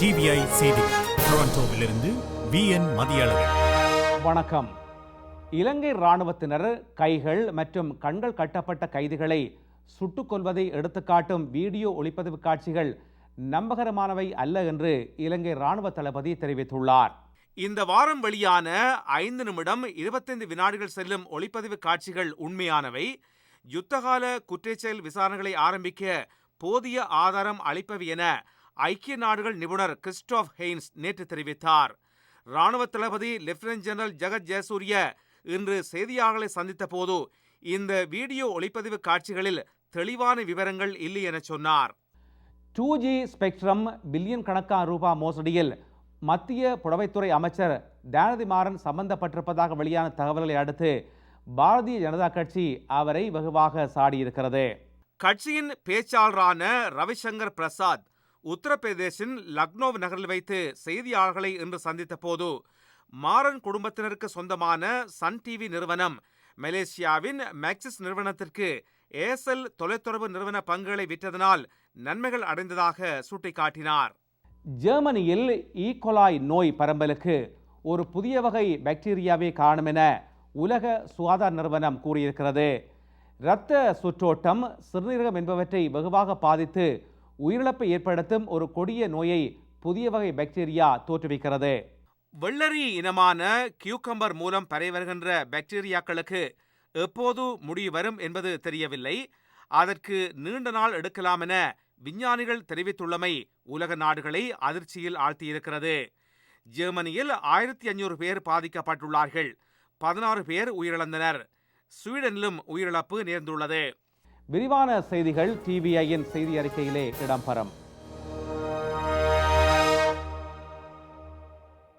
TVI செய்திகள் டொரண்டோவிலிருந்து VN Mathiyazhagan. வணக்கம். இலங்கை இராணுவத்தினர் கைகள் மற்றும் கண்கள் கட்டப்பட்ட கைதிகளை சுட்டுக் கொல்வதை எடுத்துக்காட்டும் வீடியோ ஒளிப்பதிவு காட்சிகள் நம்பகரமானவை அல்ல என்று இலங்கை இராணுவ தளபதி தெரிவித்துள்ளார். இந்த வாரம் வெளியான 5 நிமிடம் 25 வினாடிகள் செல்லும் ஒளிப்பதிவு காட்சிகள் உண்மையானவை, யுத்தகால குற்றச்செயல் விசாரணைகளை ஆரம்பிக்க போதிய ஆதாரம் அளிப்பவை என ஐக்கிய நாடுகள் நிபுணர் கிறிஸ்டோப் ஹெய்ன்ஸ் நேற்று தெரிவித்தார். இராணுவ தளபதி லெப்டினன்ட் ஜெனரல் ஜகத் ஜெயசூரிய இன்று செய்தியாளர்களை சந்தித்த போது இந்த வீடியோ ஒளிப்பதிவு காட்சிகளில் தெளிவான விவரங்கள் இல்லை என சொன்னார். 2G ஸ்பெக்ட்ரம் பில்லியன் கணக்கான ரூபாய் மோசடியில் மத்திய புடவைத்துறை அமைச்சர் டேனதி மாறன் சம்பந்தப்பட்டிருப்பதாக வெளியான தகவல்களை அடுத்து பாரதிய ஜனதா கட்சி அவரை வெகுவாக சாடியிருக்கிறது. கட்சியின் பேச்சாளரான ரவிசங்கர் பிரசாத் உத்தரப்பிரதேசின் லக்னோ நகரில் வைத்து செய்தியாளர்களை இன்று சந்தித்த போது மாறன் குடும்பத்தினருக்கு சொந்தமான சன் டிவி நிறுவனம் மலேசியாவின் மேக்சிஸ் நிறுவனத்திற்கு ஏர்செல் தொலைத்தொடர்பு நிறுவன பங்குகளை விற்றதனால் நன்மைகள் அடைந்ததாக சுட்டிக்காட்டினார். ஜெர்மனியில் ஈகோலாய் நோய் பரம்பலுக்கு ஒரு புதிய வகை பாக்டீரியாவே காரணம் என உலக சுகாதார நிறுவனம் கூறியிருக்கிறது. இரத்த சுற்றோட்டம், சிறுநீரகம் என்பவற்றை வெகுவாக பாதித்து உயிரிழப்பை ஏற்படுத்தும் ஒரு கொடிய நோயை புதிய வகை பாக்டீரியா தோற்றுவிக்கிறது. வெள்ளரி இனமான கியூக்கம்பர் மூலம் பரவி வருகின்ற பாக்டீரியாக்களுக்கு எப்போது முடிவு வரும் என்பது தெரியவில்லை. அதற்கு நீண்ட நாள் எடுக்கலாம் என விஞ்ஞானிகள் தெரிவித்துள்ளமை உலக நாடுகளை அதிர்ச்சியில் ஆழ்த்தியிருக்கிறது. ஜெர்மனியில் 1500 பேர் பாதிக்கப்பட்டுள்ளார்கள். 16 பேர் உயிரிழந்தனர். ஸ்வீடனிலும் உயிரிழப்பு நேர்ந்துள்ளது. விரிவான செய்திகள் டிவிஐயின் செய்தி அறிக்கையிலே இடம்பெறும்.